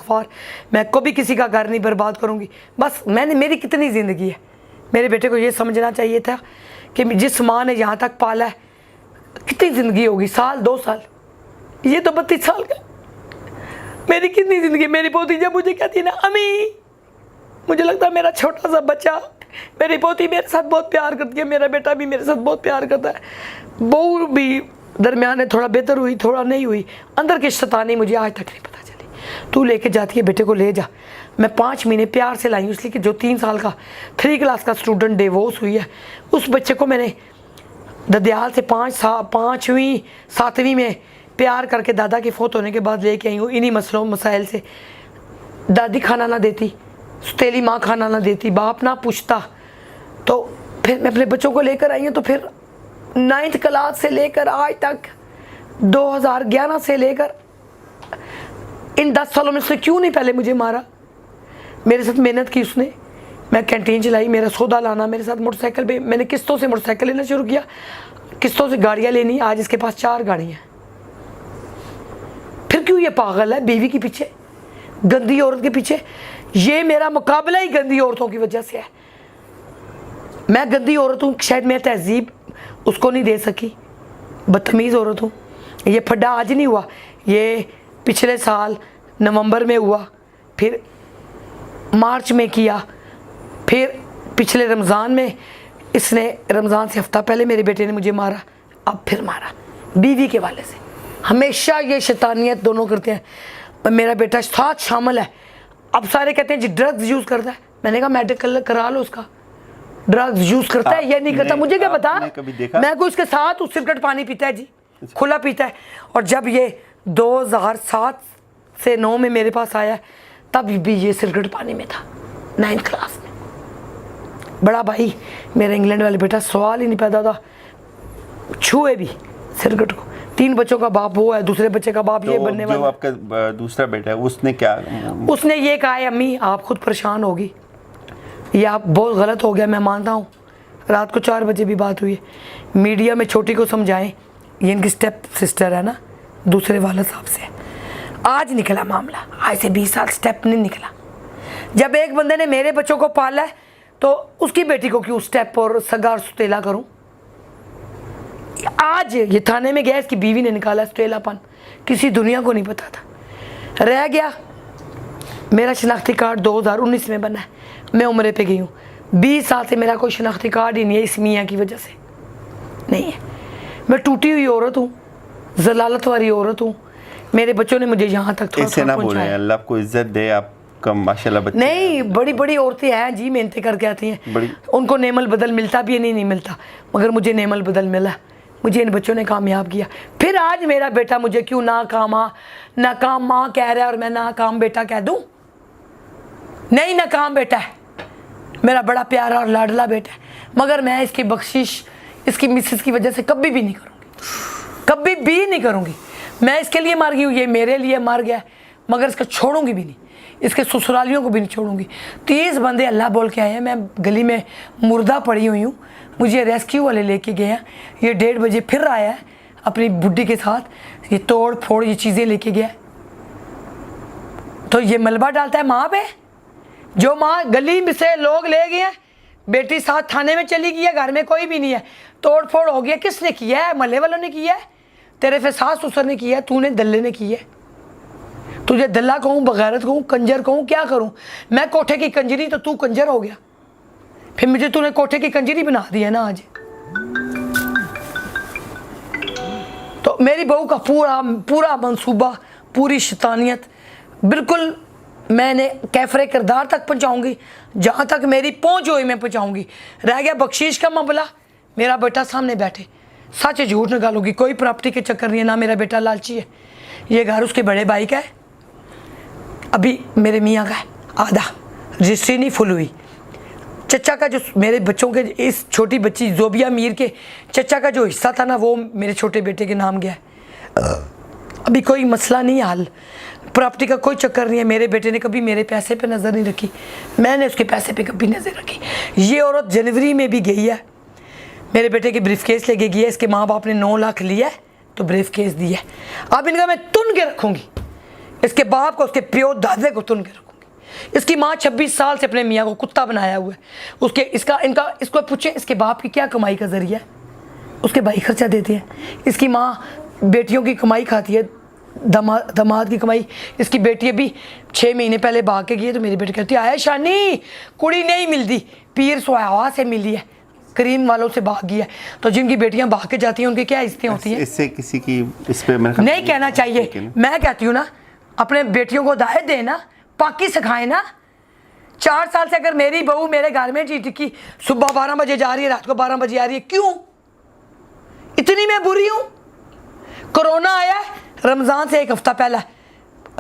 इस्तग़फ़ार, मैं कभी किसी का घर नहीं बर्बाद करूँगी। बस मेरी कितनी ज़िंदगी है, मेरे बेटे को ये समझना चाहिए था कि जिस माँ ने यहाँ तक पाला है, कितनी ज़िंदगी होगी, साल 2 साल, ये तो 32 साल का, मेरी कितनी ज़िंदगी। मेरी पोती जब मुझे कहती ना अम्मी, मुझे लगता है मेरा छोटा सा बच्चा, मेरी पोती मेरे साथ बहुत प्यार करती है, मेरा बेटा भी मेरे साथ बहुत प्यार करता है। बहू भी दरमियान में थोड़ा बेहतर हुई, थोड़ा नहीं हुई, अंदर की शैतानी मुझे आज तक नहीं पता चली। तू लेके जाती है बेटे को, ले जा। मैं 5 महीने प्यार से लाई हूँ, इसलिए कि जो 3 साल का 3 क्लास का स्टूडेंट डिवोर्स हुई है, उस बच्चे को मैंने ददयाल से 5वीं 7वीं में प्यार करके दादा के फोत होने के बाद लेके आई हूँ। इन्हीं मसलों मसाइल से दादी खाना ना देती, सुतेली माँ खाना ना देती, बाप ना पूछता, तो फिर मैं अपने बच्चों को लेकर आई हूँ। तो फिर 9th क्लास से लेकर आज तक 2011 से लेकर इन 10 सालों में उसने क्यों नहीं पहले मुझे मारा? मेरे साथ मेहनत की उसने, मैं कैंटीन चलाई, मेरा सौदा लाना, मेरे साथ मोटरसाइकिल पे, मैंने किस्तों से मोटरसाइकिल लेना शुरू किया, किस्तों से गाड़ियाँ लेनी, आज इसके पास 4 गाड़ियाँ। फिर क्यों ये पागल है बीवी के पीछे, गंदी औरत के पीछे? ये मेरा मुकाबला ही गंदी औरतों की वजह से है। मैं गंदी औरत हूँ, शायद मैं तहजीब उसको नहीं दे सकी, बदतमीज़ औरत हूँ। ये फड्डा आज नहीं हुआ, ये पिछले साल नवंबर में हुआ, फिर मार्च में किया, फिर पिछले रमज़ान में इसने, रमज़ान से हफ्ता पहले मेरे बेटे ने मुझे मारा, अब फिर मारा बीवी के वाले से। हमेशा ये शैतानियत दोनों करते हैं। मेरा बेटा साथ शामिल है। अब सारे कहते हैं जी ड्रग्स यूज़ करता है, मैंने कहा मेडिकल करा लो उसका, ड्रग्स यूज़ करता है या नहीं करता मुझे क्या पता। मैं को उसके साथ उस सिगरेट पानी पीता है जी, खुला पीता है। और जब ये 2007 से 9 में मेरे पास आया, तब भी ये सिगरेट पानी में था, 9th क्लास में। बड़ा भाई मेरा इंग्लैंड वाले बेटा, सवाल ही नहीं पैदा था, छुए भी सिगरेट को। 3 बच्चों का बाप वो है, दूसरे बच्चे का बाप ये बनने वाला। जो आपका दूसरा बेटा है उसने क्या, उसने ये कहा है अम्मी आप खुद परेशान होगी, ये आप बहुत गलत हो गया, मैं मानता हूँ। रात को 4 बजे भी बात हुई है, मीडिया में छोटी को समझाएं, ये इनकी स्टेप सिस्टर है ना, दूसरे वाले साहब से। आज निकला मामला, आज से 20 साल स्टेप नहीं निकला। जब एक बंदे ने मेरे बच्चों को पाला है तो उसकी बेटी को क्यों स्टेप और सगार सुतेला करूं? आज ये थाने में गया, इसकी बीवी ने निकाला सुतेलापन, किसी दुनिया को नहीं पता था। रह गया मेरा शनाख्ती कार्ड 2019 में बना है, मैं उम्रे पे गई हूँ। 20 साल से मेरा कोई शनाख्ती कार्ड ही नहीं है, इस मियाँ की वजह से नहीं है। मैं टूटी हुई औरत हूँ, जलालत वाली औरत हूँ। मेरे बच्चों ने मुझे यहाँ तक ऐसे ना बोले, अल्लाह आपको इज्जत दे, आपका माशाल्लाह बच्चे नहीं। बड़ी बड़ी औरतें हैं जी, मेहनतें करके आती हैं, उनको नेमल बदल मिलता भी है, नहीं मिलता, मगर मुझे नेमल बदल मिला, मुझे इन बच्चों ने कामयाब किया। फिर आज मेरा बेटा मुझे क्यों नाकाम माँ कह रहा है और मैं नाकाम बेटा कह दूँ? नहीं, नाकाम बेटा है, मेरा बड़ा प्यारा और लाडला बेटा है, मगर मैं इसकी बख्शिश इसकी मिसेस की वजह से कभी भी नहीं करूँगी, कभी भी नहीं करूँगी। मैं इसके लिए मर गई हूँ, ये मेरे लिए मर गया, मगर इसको छोड़ूंगी भी नहीं, इसके ससुरालियों को भी नहीं छोड़ूंगी। 30 बंदे अल्लाह बोल के आए हैं, मैं गली में मुर्दा पड़ी हुई हूँ, मुझे रेस्क्यू वाले लेके गए हैं। ये 1:30 बजे फिर आया है अपनी बुड्ढी के साथ, ये तोड़ फोड़ ये चीज़ें लेके गया। तो ये मलबा डालता है माँ पे, जो माँ गली में से लोग ले गए हैं, बेटी साथ थाने में चली गई है, घर में कोई भी नहीं है, तोड़ फोड़ हो गया। किसने किया है? महल्ले वालों ने किया है, तेरे फिर सास ससुर ने किया है, तूने दल्ले ने किया है। तुझे दल्ला कहूँ, बगैरत कहूँ, कंजर कहूँ, क्या करूँ? मैं कोठे की कंजरी तो तू कंजर हो गया, फिर मुझे तूने कोठे की कंजरी बना दी है ना आज। तो मेरी बहू का पूरा मंसूबा, पूरी शैतानियत बिल्कुल मैंने कैफरे किरदार तक पहुँचाऊँगी, जहाँ तक मेरी पहुँच हुई मैं पहुँचाऊँगी। रह गया बख्शीश का मामला, मेरा बेटा सामने बैठे, सच झूठ निकालूंगी, कोई प्रॉपर्टी के चक्कर नहीं है, ना मेरा बेटा लालची है। ये घर उसके बड़े भाई का है, अभी मेरे मियाँ का है, आधा रजिस्ट्री नहीं फुल हुई। चचा का जो मेरे बच्चों के, इस छोटी बच्ची जोबिया मीर के चचा का जो हिस्सा था ना, वो मेरे छोटे बेटे के नाम गया है। अभी कोई मसला नहीं है हल, प्रॉपर्टी का कोई चक्कर नहीं है। मेरे बेटे ने कभी मेरे पैसे पे नज़र नहीं रखी, मैंने उसके पैसे पे कभी नज़र रखी। ये औरत जनवरी में भी गई है, मेरे बेटे के ब्रीफ केस लेके गई है, इसके माँ बाप ने 9 लाख लिया है तो ब्रीफ केस दिया है। अब इनका मैं तुन के रखूँगी इसके बाप को, उसके प्यो दादे को तुन के रखूंगी। इसकी माँ 26 साल से अपने मियाँ को कुत्ता बनाया हुआ है। उसके इसको पूछे इसके बाप की क्या कमाई का जरिया है? उसके भाई खर्चा देते हैं। इसकी माँ बेटियों की कमाई खाती है, दामाद की कमाई। इसकी बेटी अभी 6 महीने पहले भाग के गई है, तो मेरी बेटी कहती है आया शानी कुड़ी नहीं मिलती, पीर सुहावा से मिली है, करीम वालों से भाग गई है। तो जिनकी बेटियां भाग के जाती हैं उनकी क्या इज्जतें होती हैं? इससे किसी की इस पे नहीं कहना चाहिए। मैं कहती हूँ ना, अपने बेटियों को दायत देना, पाकी सिखाए ना। 4 साल से अगर मेरी बहू मेरे घर में टिकी, सुबह 12 बजे जा रही है, रात को 12 बजे आ रही है, क्यों? इतनी मैं बुरी हूँ? कोरोना आया रमज़ान से 1 हफ्ता पहला,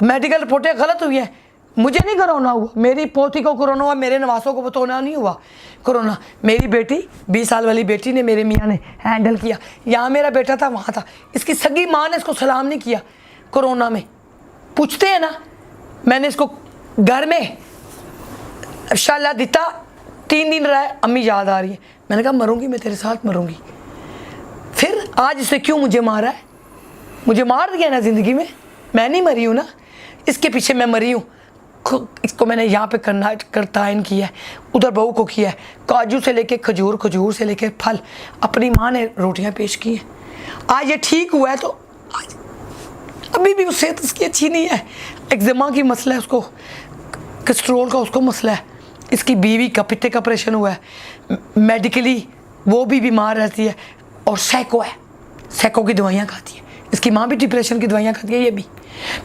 मेडिकल रिपोर्टें गलत हुई हैं। मुझे नहीं कोरोना हुआ, मेरी पोती को कोरोना हुआ, मेरे नवासों को बतौना नहीं हुआ कोरोना। मेरी बेटी 20 साल वाली बेटी ने, मेरे मियाँ ने हैंडल किया। यहाँ मेरा बेटा था, वहाँ था। इसकी सगी माँ ने इसको सलाम नहीं किया कोरोना में। पूछते हैं ना, मैंने इसको घर में शाला दिता, 3 दिन रहा, अम्मी याद आ रही है। मैंने कहा मरूंगी मैं तेरे साथ मरूंगी। फिर आज इसने क्यों मुझे मारा है? मुझे मार दिया ना ज़िंदगी में, मैं नहीं मरी हूँ ना, इसके पीछे मैं मरी हूँ। इसको मैंने यहाँ पे तायन किया है, उधर बहू को किया है। काजू से लेके खजूर, खजूर से लेके फल, अपनी माँ ने रोटियाँ पेश की हैं। आज ये ठीक हुआ है, तो आज अभी भी उससे सेहत उसकी अच्छी नहीं है। एक्जिमा की मसला है उसको, कोलेस्ट्रोल का उसको मसला है। इसकी बीवी का पित्ते का ऑपरेशन हुआ है, मेडिकली वो भी बीमार रहती है। और सैको है, सैको की दवाइयाँ खाती है। इसकी माँ भी डिप्रेशन की दवाइयाँ खाती है, ये भी।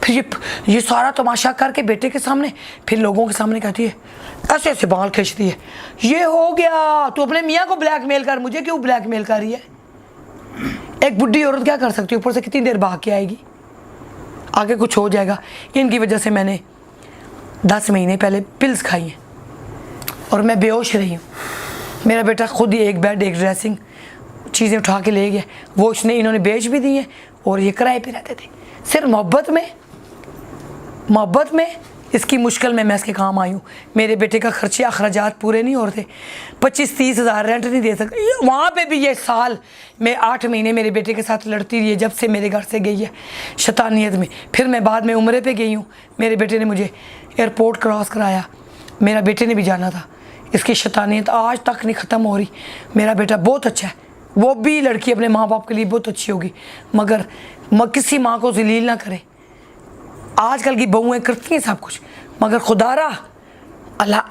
फिर ये सारा तमाशा करके बेटे के सामने, फिर लोगों के सामने कहती है, ऐसे ऐसे बाल खींचती है, ये हो गया तो अपने मियाँ को ब्लैकमेल कर, मुझे क्यों ब्लैकमेल कर रही है? एक बुढ़ी औरत क्या कर सकती है? ऊपर से कितनी देर भाग के आएगी, आगे कुछ हो जाएगा। इनकी वजह से मैंने 10 महीने पहले पिल्स खाई हैं और मैं बेहोश रही हूँ। मेरा बेटा खुद ही एक बेड, एक ड्रेसिंग चीज़ें उठा के ले गया, वो इन्होंने बेच भी दी हैं और ये किराए पे रहते थे। सिर्फ मोहब्बत में इसकी मुश्किल में मैं इसके काम आई हूँ। मेरे बेटे का खर्चे अखराजात पूरे नहीं हो रहे थे, 25-30 हज़ार रेंट नहीं दे सकते। वहाँ पे भी ये साल में 8 महीने मेरे बेटे के साथ लड़ती रही है, जब से मेरे घर से गई है शैतानियत में। फिर मैं बाद में उम्रे पे गई हूँ, मेरे बेटे ने मुझे एयरपोर्ट क्रॉस कराया, मेरा बेटे ने भी जाना था। इसकी शैतानियत आज तक नहीं ख़त्म हो रही। मेरा बेटा बहुत अच्छा है, वो भी लड़की अपने माँ बाप के लिए बहुत अच्छी होगी, मगर किसी माँ को ज़लील ना करे। आजकल की बहुएँ करती हैं सब कुछ, मगर खुदारा अल्लाह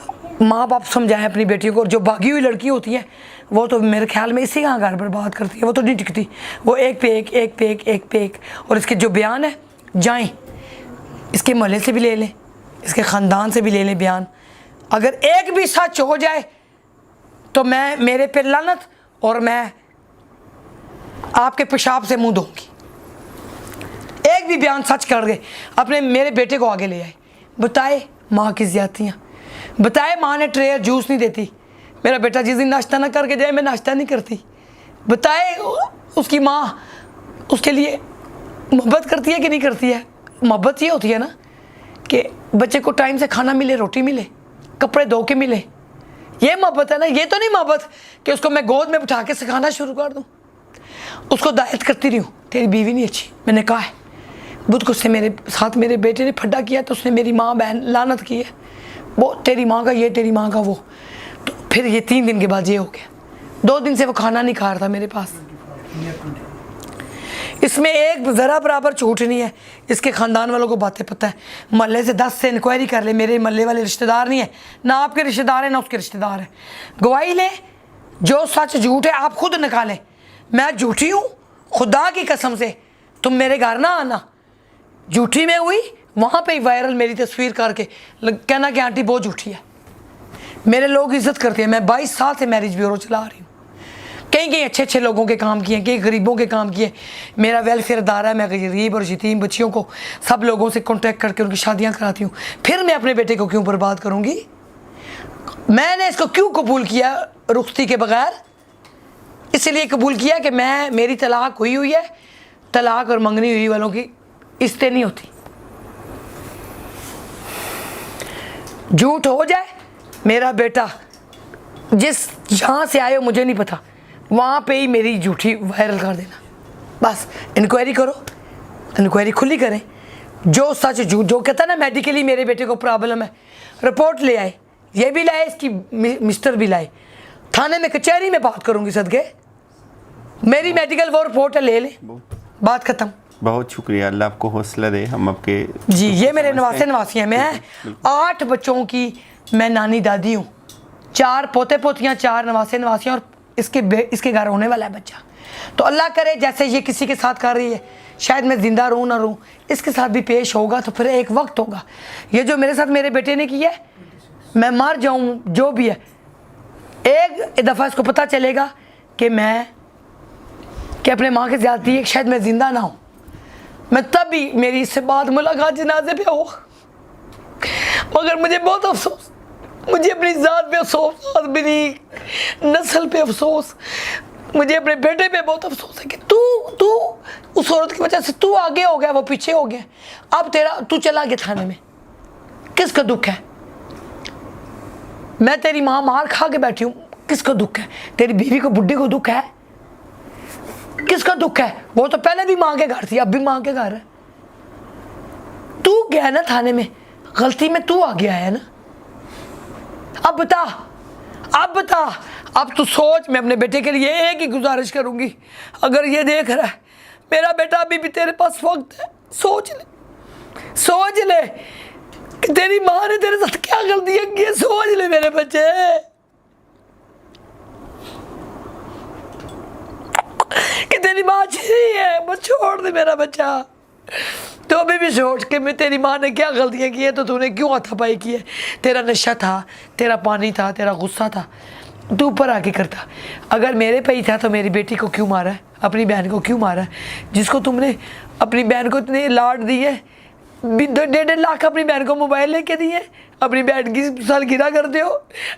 माँ बाप समझाएं अपनी बेटियों को। जो भागी हुई लड़की होती है वो तो मेरे ख्याल में इसी का घर बर्बाद करती है, वो तो नहीं टिकती, वो एक पे एक। और इसके जो बयान है जाएं, इसके मोहल्ले से भी ले लें, इसके ख़ानदान से भी ले लें बयान। अगर एक भी सच हो जाए तो मेरे पे लानत, और मैं आपके पेशाब से मुंह धोऊंगी। एक भी बयान सच कर गए, अपने मेरे बेटे को आगे ले आए, बताए माँ की ज़्यादतियाँ, बताए माँ ने ट्रे जूस नहीं देती, मेरा बेटा जिस दिन नाश्ता ना करके जाए मैं नाश्ता नहीं करती, बताए उसकी माँ उसके लिए मोहब्बत करती है कि नहीं करती है। मोहब्बत ये होती है ना कि बच्चे को टाइम से खाना मिले, रोटी मिले, कपड़े धो के मिले, ये मोहब्बत है ना। ये तो नहीं मोहब्बत कि उसको मैं गोद में बिठा के सिखाना शुरू कर दूँ, उसको दायत करती रही हूँ तेरी बीवी नहीं अच्छी। मैंने कहा है बुध को उसने मेरे साथ मेरे बेटे ने फड्डा किया तो उसने मेरी माँ बहन लानत की है, वो तेरी माँ का ये, तेरी माँ का वो। तो फिर ये 3 दिन के बाद ये हो गया, 2 दिन से वो खाना नहीं खा रहा था मेरे पास। इसमें एक ज़रा बराबर झूठ नहीं है। इसके ख़ानदान वालों को बातें पता है, मोहल्ले से 10 से इंक्वायरी कर ले, मेरे मोहल्ले वाले रिश्तेदार नहीं है, ना आपके रिश्तेदार हैं ना उसके रिश्तेदार हैं। गवाही ले, जो सच झूठ है आप खुद निकालें। मैं झूठी हूँ, खुदा की कसम से तुम मेरे घर ना आना। झूठी में हुई वहाँ पे ही वायरल मेरी तस्वीर करके कहना कि आंटी बहुत झूठी है। मेरे लोग इज्जत करते हैं। मैं 22 साल से मैरिज ब्यूरो चला रही हूँ, कहीं अच्छे लोगों के काम किए, कहीं गरीबों के काम किए। मेरा वेलफेयर अदारा है, मैं गरीब और यतीम बच्चियों को सब लोगों से कॉन्टेक्ट करके उनकी शादियाँ कराती हूँ। फिर मैं अपने बेटे को क्यों बर्बाद करूँगी? मैंने इसको क्यों कबूल किया रुख्ती के बगैर? इसलिए कबूल किया कि मेरी तलाक हुई है, तलाक और मंगनी हुई वालों की इज्जतें नहीं होती। झूठ हो जाए, मेरा बेटा जहाँ से आए हो मुझे नहीं पता, वहाँ पे ही मेरी झूठी वायरल कर देना। बस इंक्वायरी करो, इंक्वायरी खुली करें, जो सच झूठ, जो कहता है ना मेडिकली मेरे बेटे को प्रॉब्लम है, रिपोर्ट ले आए, ये भी लाए, इसकी मिस्टर भी लाए, थाने में कचहरी में बात करूंगी सदके, मेरी मेडिकल वो रिपोर्ट है, ले ले, बात खत्म। बहुत शुक्रिया, अल्लाह आपको हौसला दे। हम आपके जी, ये मेरे नवासी हैं। मैं 8 बच्चों की मैं नानी दादी हूँ, 4 पोते पोतियाँ, 4 नवासियाँ, और इसके घर होने वाला है बच्चा। तो अल्लाह करे जैसे ये किसी के साथ कर रही है, शायद मैं ज़िंदा रहूँ ना रहूँ, इसके साथ भी पेश होगा, तो फिर एक वक्त होगा। ये जो मेरे साथ मेरे बेटे ने किया है, मैं मर जाऊँ जो भी है, एक दफ़ा इसको पता चलेगा कि अपने माँ की ज़्यादती है, शायद मैं ज़िंदा ना हूँ, मैं तब भी मेरी इससे बात मुलाकात जनाजे पे हो। मगर मुझे बहुत अफसोस, मुझे अपनी ज़ात पे अफसोस, अपनी नस्ल पे अफसोस, मुझे अपने बेटे पे बहुत अफसोस है कि तू उस औरत की वजह से तू आगे हो गया, वो पीछे हो गया। अब तू चला गया थाने में, किसका दुख है? मैं तेरी माँ मार खा के बैठी हूँ, किसका दुख है? तेरी बीवी को, बुढ़ी को दुख है, किसका दुख है? वो तो पहले भी माँ के घर थी, अब भी माँ के घर है। तू गया ना थाने में, गलती में तू आ गया है ना। अब बता, अब तू सोच। मैं अपने बेटे के लिए एक ही गुजारिश करूंगी, अगर ये देख रहा है मेरा बेटा, अभी भी तेरे पास वक्त है, सोच ले कि तेरी माँ ने तेरे साथ क्या गलतियां की है, सोच ले मेरे बच्चे, कि तेरी माँ अच्छी नहीं है, बस छोड़ दे मेरा बच्चा। तो अभी भी सोच के मैं तेरी माँ ने क्या गलतियाँ की है, तो तूने क्यों हाथापाई की है? तेरा नशा था, तेरा पानी था, तेरा गुस्सा था, तू ऊपर आके करता। अगर मेरे पे ही था तो मेरी बेटी को क्यों मारा है, अपनी बहन को क्यों मारा है? जिसको तुमने अपनी बहन को इतने लाड दी है, 1.5 लाख अपनी बहन को मोबाइल लेके दिए, अपनी बहन की सालगिरह करते हो,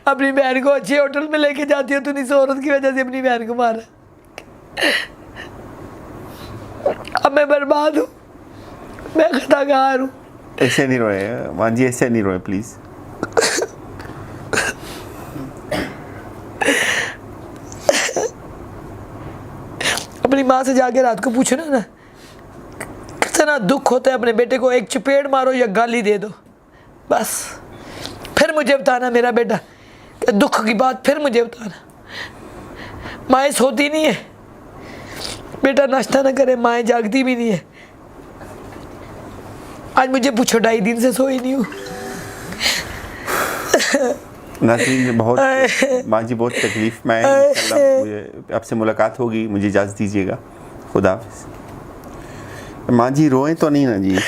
अपनी बहन को अच्छे होटल में लेके जाती हो, तूने इस औरत की वजह से अपनी बहन को मारा। अब मैं बर्बाद हूँ, मैं खताकार हूँ। ऐसे नहीं रोए माँ जी, ऐसे नहीं रोए प्लीज़। अपनी माँ से जाके रात को पूछो ना कितना दुख होता है, अपने बेटे को एक चपेट मारो या गाली दे दो, बस फिर मुझे बताना मेरा बेटा, दुख की बात फिर मुझे बताना। माएँ सोती नहीं है, बेटा नाश्ता ना करे, माएँ जागती भी नहीं है। आज मुझे पूछो, 2.5 दिन से सोई नहीं हूँ। नाज़रीन, बहुत माँ जी बहुत तकलीफ में है। इंशाल्लाह मुझे आपसे मुलाकात होगी, मुझे इजाज़त दीजिएगा, खुदा हाफ़िज़। माँ जी रोएं तो नहीं ना जी।